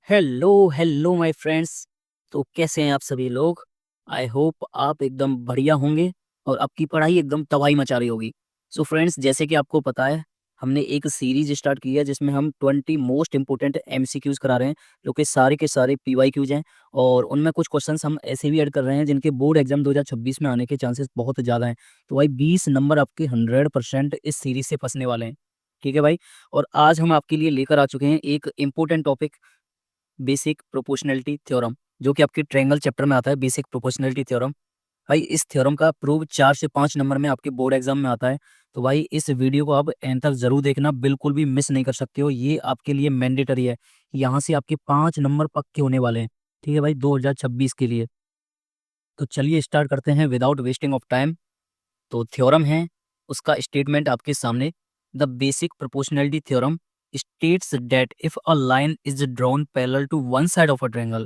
Hello hello my friends. तो कैसे हैं आप सभी लोग। आई होप आप एकदम बढ़िया होंगे और आपकी पढ़ाई एकदम तबाही मचा रही होगी। सो फ्रेंड्स, जैसे कि आपको पता है, हमने एक सीरीज स्टार्ट की है जिसमें हम 20 मोस्ट इंपोर्टेंट एमसीक्यूज करा रहे हैं, जो कि सारे के सारे पीवाईक्यूज हैं। और उनमें कुछ क्वेश्चंस हम ऐसे भी ऐड कर रहे हैं जिनके बोर्ड एग्जाम 2026 में आने के चांसेस बहुत ज़्यादा हैं। तो भाई 20 नंबर आपके 100% इस सीरीज से फंसने वाले हैं। ठीक है भाई। और आज हम आपके लिए लेकर आ चुके हैं एक important topic, basic proportionality theorem, जो कि आपके ट्रायंगल चैप्टर में आता है। बेसिक प्रोपोर्शनैलिटी थ्योरम, भाई इस थ्योरम का प्रूव 4 से 5 नंबर में आपके बोर्ड एग्जाम में आता है। तो भाई इस वीडियो को आप एंड तक जरूर देखना, बिल्कुल भी मिस नहीं कर सकते हो। ये आपके लिए मैंडेटरी है। यहाँ से आपके 5 नंबर पक्के होने वाले हैं। ठीक है भाई, 2026 के लिए। तो चलिए स्टार्ट करते हैं विदाउट वेस्टिंग ऑफ टाइम। तो थ्योरम है, उसका स्टेटमेंट आपके सामने। The basic proportionality theorem states that if a line is drawn parallel to one side of a triangle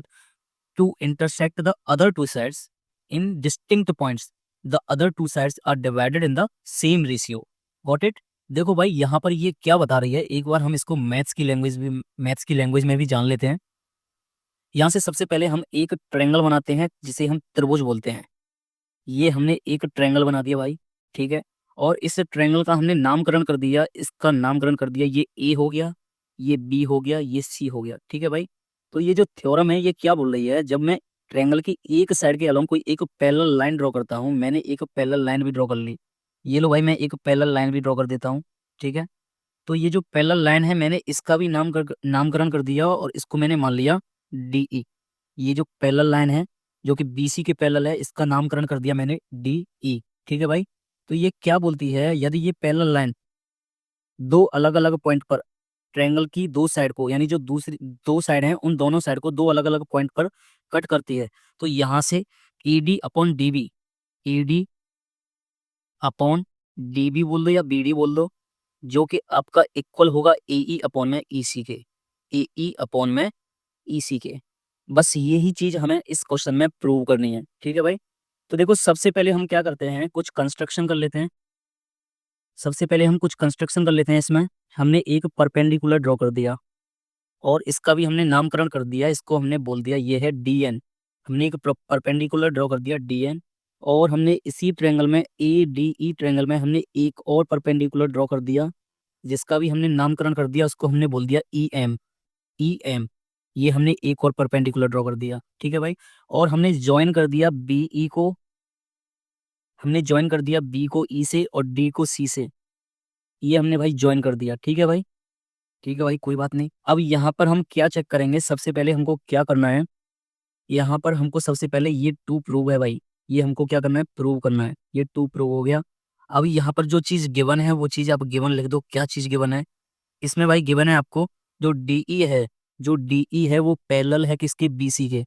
to intersect the other two sides in distinct points, the other two sides are divided in the same ratio. Got it? देखो भाई, यहाँ पर ये क्या बता रही है, एक बार हम इसको मैथ्स की लैंग्वेज में भी जान लेते हैं। यहाँ से सबसे पहले हम एक ट्रायंगल बनाते हैं जिसे हम त्रिभुज बोलते हैं। ये हमने एक ट्रायंगल बना दिया भाई। ठीक है। और इस ट्रायंगल का हमने नामकरण कर दिया, इसका नामकरण कर दिया, ये ए हो गया, ये बी हो गया, ये सी हो गया। ठीक है भाई। तो ये जो थ्योरम है ये क्या बोल रही है, जब मैं ट्रायंगल की एक साइड के अलोंग कोई एक पैरेलल लाइन ड्रॉ करता हूँ, मैंने एक पैरेलल लाइन भी ड्रॉ कर ली। ये लो भाई, मैं एक पैरेलल लाइन भी ड्रॉ कर देता हूँ। ठीक है। तो ये जो पैरेलल लाइन है, मैंने इसका भी नामकरण कर दिया और इसको मैंने मान लिया डी ई। ये जो पैरेलल लाइन है जो कि बीसी के पैरेलल है, इसका नामकरण कर दिया मैंने डी ई। ठीक है भाई। तो ये क्या बोलती है, यदि ये पैरेलल लाइन दो अलग अलग पॉइंट पर ट्रायंगल की दो साइड को, यानी जो दूसरी दो साइड हैं उन दोनों साइड को दो अलग अलग पॉइंट पर कट करती है, तो यहाँ से E D upon D B, E D upon D B बोल दो या बी डी बोल दो, जो कि आपका इक्वल होगा ए ई अपॉन में ई सी के, ए ई अपॉन में ई सी के। बस यही चीज हमें इस क्वेश्चन में प्रूव करनी है। ठीक है भाई। तो देखो, सबसे पहले हम क्या करते हैं, कुछ कंस्ट्रक्शन कर लेते हैं। सबसे पहले हम कुछ कंस्ट्रक्शन कर लेते हैं। इसमें हमने एक परपेंडिकुलर ड्रॉ कर दिया और इसका भी हमने नामकरण कर दिया, इसको हमने बोल दिया ये है डी एन। हमने एक परपेंडिकुलर ड्रॉ कर दिया डी एन। और हमने इसी ट्रायंगल में ए डी ई ट्रायंगल में हमने एक और परपेंडिकुलर ड्रॉ कर दिया, जिसका भी हमने नामकरण कर दिया, उसको हमने बोल दिया ई एम, ई एम। ये हमने एक और परपेंडिकुलर ड्रॉ कर दिया। ठीक है भाई। और हमने ज्वाइन कर दिया बी ई को, हमने ज्वाइन कर दिया बी को ई से और डी को सी से। ये हमने भाई ज्वाइन कर दिया। ठीक है भाई। ठीक है भाई, कोई बात नहीं। अब यहाँ पर हम क्या चेक करेंगे, सबसे पहले हमको क्या करना है, यहाँ पर हमको सबसे पहले ये टू प्रूव है भाई। ये हमको क्या करना है, प्रूव करना है। ये टू प्रूव हो गया। अब यहाँ पर जो चीज गिवन है वो चीज आप गिवन लिख दो। क्या चीज गिवन है इसमें भाई, गिवन है आपको जो डीई है, जो डीई है वो पैरेलल है किसके, बीसी के।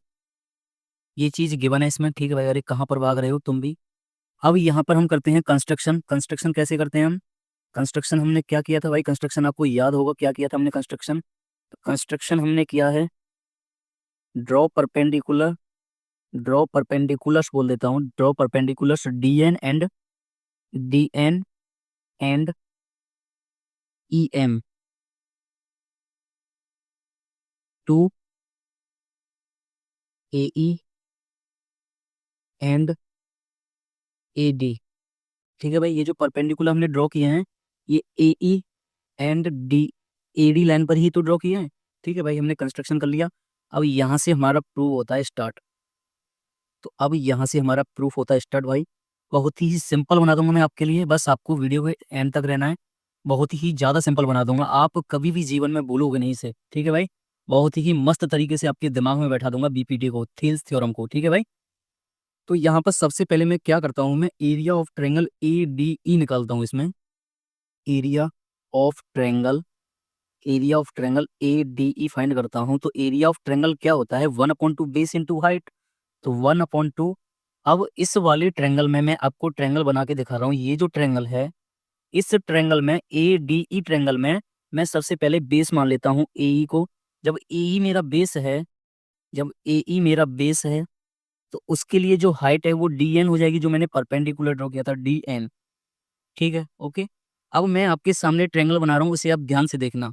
ये चीज गिवन है इसमें। ठीक है भाई। अरे कहाँ पर भाग रहे हो तुम भी। अब यहाँ पर हम करते हैं कंस्ट्रक्शन। कंस्ट्रक्शन कैसे करते हैं हम, कंस्ट्रक्शन हमने क्या किया था भाई, कंस्ट्रक्शन आपको याद होगा क्या किया था हमने कंस्ट्रक्शन। कंस्ट्रक्शन हमने किया है ड्रॉ परपेंडिकुलर, ड्रॉ परपेंडिकुलर्स बोल देता हूँ, draw perpendiculars D N and E M to A E and A D. ठीक है भाई। ये जो परपेंडिकुलर हमने ड्रॉ किए हैं, ये A E and D, A D line पर ही तो ड्रॉ किए हैं। ठीक है भाई, हमने कंस्ट्रक्शन कर लिया। अब यहाँ से हमारा प्रूव होता है स्टार्ट। तो अब यहाँ से हमारा प्रूफ होता है स्टार्ट भाई। बहुत ही सिंपल बना दूंगा मैं आपके लिए, बस आपको वीडियो के एंड तक रहना है। बहुत ही ज़्यादा सिंपल बना दूंगा, आप कभी भी जीवन में भूलोगे नहीं इसे। ठीक है भाई। बहुत ही मस्त तरीके से आपके दिमाग में बैठा दूंगा बीपीटी को, थील्स थ्योरम को। ठीक है भाई। तो यहाँ पर सबसे पहले मैं क्या करता हूँ, मैं area of triangle A D E निकालता हूँ इसमें। Area of triangle, area of triangle A D E find करता हूँ। तो एरिया ऑफ ट्रायंगल क्या होता है, 1/2 बेस इंटू हाइट। तो 1/2। अब इस वाले ट्रायंगल में मैं आपको ट्रायंगल बना के दिखा रहा हूँ। ये जो ट्रायंगल है, इस ट्रायंगल में ए डी ई ट्रायंगल में मैं सबसे पहले बेस मान लेता हूँ ए ई को। जब ए ई मेरा बेस है, जब ए ई मेरा बेस है, तो उसके लिए जो हाइट है वो डी एन हो जाएगी, जो मैंने परपेंडिकुलर ड्रॉ किया था डी एन। ठीक है, ओके। अब मैं आपके सामने ट्रायंगल बना रहा हूँ, उसे आप ध्यान से देखना।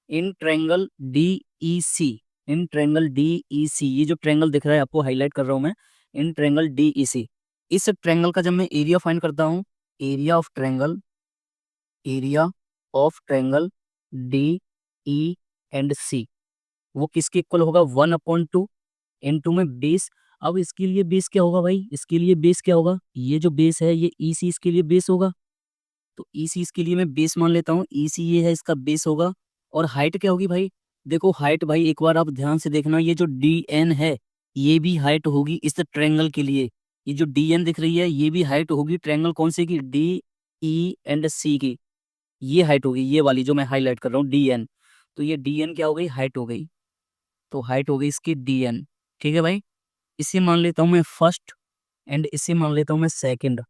In triangle D E C, in triangle DEC, ये जो ट्रायंगल दिख रहा है आपको हाईलाइट कर रहा हूं मैं, इन ट्रायंगल DEC, इस ट्रायंगल का जब मैं एरिया फाइंड करता हूं, area of triangle, area of triangle DE&C, वो किसके इक्वल होगा, 1/2 इन टू में बेस। अब इसके लिए बेस क्या होगा भाई, इसके लिए बेस क्या होगा, ये जो बेस है ये EC इसके लिए बेस होगा, तो EC इसके लिए मैं बेस मान लेता हूँ, EC ये है इसका बेस होगा। और हाइट क्या होगी भाई, देखो हाइट भाई एक बार आप ध्यान से देखना, ये जो DN है ये भी हाइट होगी इस ट्रायंगल के लिए, ये जो DN दिख रही है ये भी हाइट होगी ट्रायंगल कौन से की, DE&C की, ये हाइट होगी, ये वाली जो मैं हाईलाइट कर रहा हूँ DN, तो ये DN क्या हो गई, हाइट हो गई, तो हाइट हो गई इसकी DN। ठीक है भाई, इसे मान लेता हूँ मैं फर्स्ट एंड इसे मान लेता हूँ मैं सेकंड।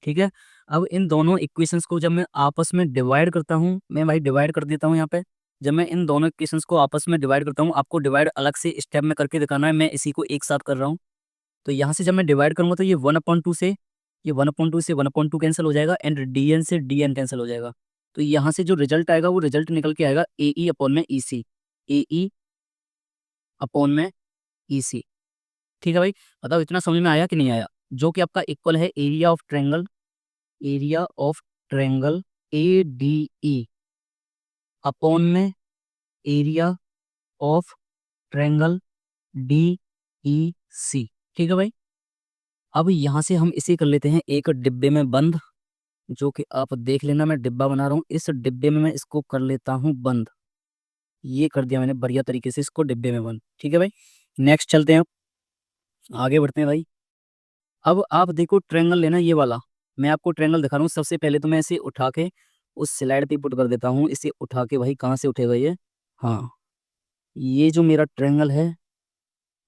ठीक है, अब इन दोनों इक्वेशंस को जब मैं आपस में डिवाइड करता हूँ, मैं भाई डिवाइड कर देता हूँ यहाँ पे, जब मैं इन दोनों इक्वेशंस को आपस में डिवाइड करता हूँ, आपको डिवाइड अलग से स्टेप में करके दिखाना है, मैं इसी को एक साथ कर रहा हूँ। तो यहाँ से जब मैं डिवाइड करूंगा तो ये 1/2 से, ये 1/2 से 1/2 कैंसिल हो जाएगा एंड DN से DN कैंसिल हो जाएगा, तो यहाँ से जो रिजल्ट आएगा वो रिजल्ट निकल के आएगा AE अपॉन में EC, AE अपॉन में EC। ठीक है भाई, बताओ इतना समझ में आया कि नहीं आया, जो कि आपका इक्वल है area of triangle, area of triangle ADE upon में एरिया ऑफ ट्रायंगल DEC। ठीक है भाई, अब यहाँ से हम इसे कर लेते हैं एक डिब्बे में बंद, जो कि आप देख लेना, मैं डिब्बा बना रहा हूँ, इस डिब्बे में मैं इसको कर लेता हूँ बंद, ये कर दिया मैंने बढ़िया तरीके से इसको डिब्बे में बंद। ठीक है भाई, नेक्स्ट चलते हैं, आगे बढ़ते हैं भाई। अब आप देखो ट्रायंगल लेना ये वाला, मैं आपको ट्रायंगल दिखा रहा हूँ, सबसे पहले तो मैं इसे उठा के उस स्लाइड पे पुट कर देता हूँ, इसे उठा के भाई कहाँ से उठेगा ये, हाँ ये जो मेरा ट्रायंगल है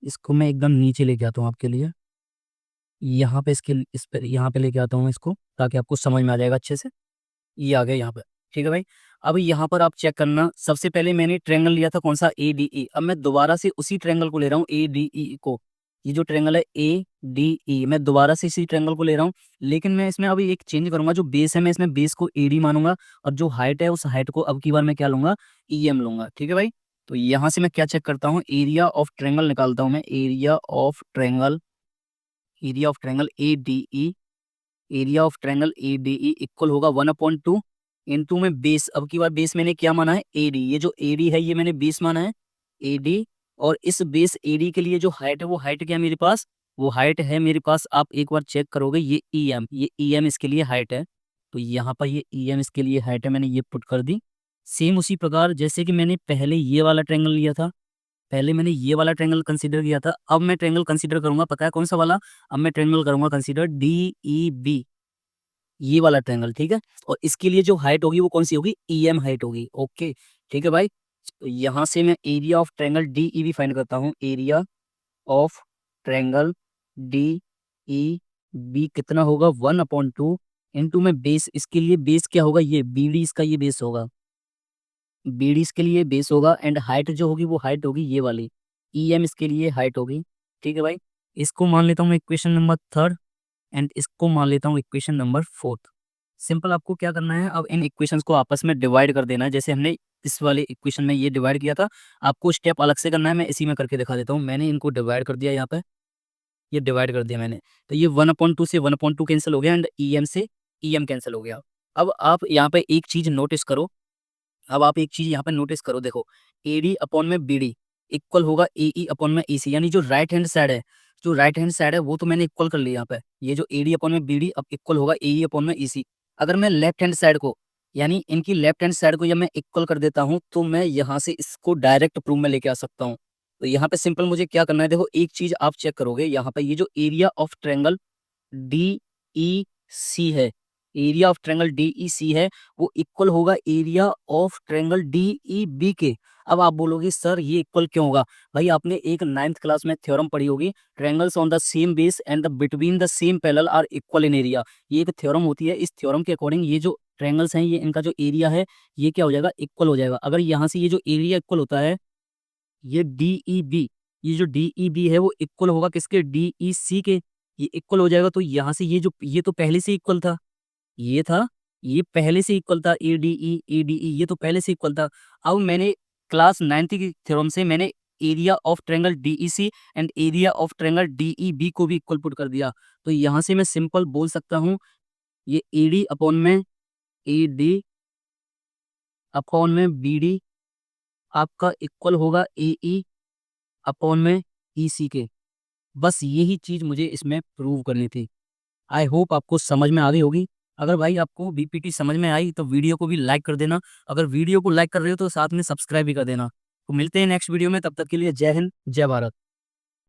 इसको मैं एकदम नीचे लेके आता हूँ आपके लिए, यहाँ पे इसके इस पे यहाँ पे लेके आता हूँ इसको, ताकि आपको समझ में आ जाएगा अच्छे से, ये आ गया यहाँ पे। ठीक है भाई, अब यहाँ पर आप चेक करना, सबसे पहले मैंने ट्रायंगल लिया था कौन सा, ADE, अब मैं दोबारा से उसी ट्रायंगल को ले रहा हूँ ADE को, ये जो ट्रायंगल है ADE, मैं दोबारा से इसी ट्रायंगल को ले रहा हूँ, लेकिन मैं इसमें अभी एक चेंज करूंगा, जो बेस है मैं इसमें बेस को AD मानूंगा, और जो हाइट है उस हाइट को अब की बार मैं क्या लूंगा, EM लूंगा। ठीक है भाई, तो यहाँ से मैं क्या चेक करता हूँ, एरिया ऑफ ट्रायंगल निकालता हूँ मैं, area of triangle, area of triangle ADE, area of triangle ADE equal होगा 1/2 इंटू में बेस, अब की बार बेस मैंने क्या माना है, AD, ये जो AD है ये मैंने बेस माना है AD, और इस बेस AD के लिए जो हाइट है वो हाइट क्या है मेरे पास, वो हाइट है मेरे पास, आप एक बार चेक करोगे ये EM, ये EM इसके लिए हाइट है, तो यहाँ पर ये EM इसके लिए हाइट है, मैंने ये पुट कर दी। सेम उसी प्रकार जैसे कि मैंने पहले ये वाला ट्रायंगल लिया था, पहले मैंने ये वाला ट्रायंगल कंसीडर किया था, अब मैं ट्रायंगल कंसीडर करूंगा, पता है कौन सा वाला, अब मैं ट्रायंगल करूंगा कंसीडर DEB, ये वाला ट्रायंगल। ठीक है, और इसके लिए जो हाइट होगी वो कौन सी होगी, EM हाइट होगी। ओके, ठीक है भाई, तो यहाँ से मैं area of triangle DEB find करता हूँ, एरिया ऑफ ट्रायंगल DEB कितना होगा, 1/2 इंटू में बेस, इसके लिए बेस क्या होगा, ये BD इसका ये बेस होगा, BD इसके लिए बेस होगा, एंड हाइट जो होगी वो हाइट होगी ये वाली, EM इसके लिए हाइट होगी। ठीक है भाई, इसको मान लेता हूँ मैं इक्वेशन नंबर थर्ड, एंड इसको मान लेता हूँ इक्वेशन नंबर फोर्थ। सिंपल आपको क्या करना है, अब इन इक्वेशंस को आपस में डिवाइड कर देना है, जैसे हमने इस वाले इक्वेशन में ये डिवाइड किया था, आपको स्टेप अलग से करना है, मैं इसी में करके दिखा देता हूँ। मैंने इनको डिवाइड कर दिया यहाँ पे, ये डिवाइड कर दिया मैंने, तो ये 1/2 से 1/2 कैंसिल हो गया, एंड EM से EM कैंसिल हो गया। अब आप यहाँ पे एक चीज नोटिस करो, अब आप एक चीज यहाँ पे नोटिस करो, देखो AD अपॉन में BD इक्वल होगा AE अपॉन में EC, यानी जो राइट हैंड साइड है, जो राइट हैंड साइड है वो तो मैंने इक्वल कर लिया यहाँ पे, ये जो AD अपॉन में BD अब इक्वल होगा AE अपॉन में EC। अगर मैं लेफ्ट हैंड साइड को, यानी इनकी लेफ्ट हैंड साइड को जब मैं इक्वल कर देता हूँ, तो मैं यहाँ से इसको डायरेक्ट प्रूफ में लेके आ सकता हूँ। तो यहाँ पे सिंपल मुझे क्या करना है, देखो एक चीज आप चेक करोगे, यहाँ पे ये जो एरिया ऑफ ट्रायंगल DEC है, एरिया ऑफ ट्रायंगल DEC है, वो इक्वल होगा एरिया ऑफ ट्रायंगल DEB के। अब आप बोलोगे सर ये इक्वल क्यों होगा, भाई आपने एक 9th क्लास में थ्योरम पढ़ी होगी, triangles on the same base and the between the same parallel are equal in area, ये एक थ्योरम होती है, इस थ्योरम के अकॉर्डिंग ये जो ट्रायंगल्स हैं, ये इनका जो एरिया है ये क्या हो जाएगा, इक्वल हो जाएगा। अगर यहाँ से ये जो एरिया इक्वल होता है, ये DEB, ये जो DEB है वो इक्वल होगा किसके, DEC के, ये इक्वल हो जाएगा, तो यहाँ से ये जो, ये तो पहले से इक्वल था, ये था, ये पहले से इक्वल था, ADE ADE ये तो पहले से इक्वल था। अब मैंने क्लास 9th की थ्योरम से मैंने area of triangle DEC and area of triangle DEB को भी इक्वल पुट कर दिया, तो यहाँ से मैं सिंपल बोल सकता हूँ ये AD अपॉन में AD अपॉन में BD आपका इक्वल होगा AE अपॉन में EC के। बस यही चीज़ मुझे इसमें प्रूव करनी थी। आई होप आपको समझ में आ गई होगी। अगर भाई आपको BPT समझ में आई तो वीडियो को भी लाइक कर देना। अगर वीडियो को लाइक कर रहे हो तो साथ में सब्सक्राइब भी कर देना। तो मिलते हैं नेक्स्ट वीडियो में, तब तक के लिए जय हिंद, जय भारत।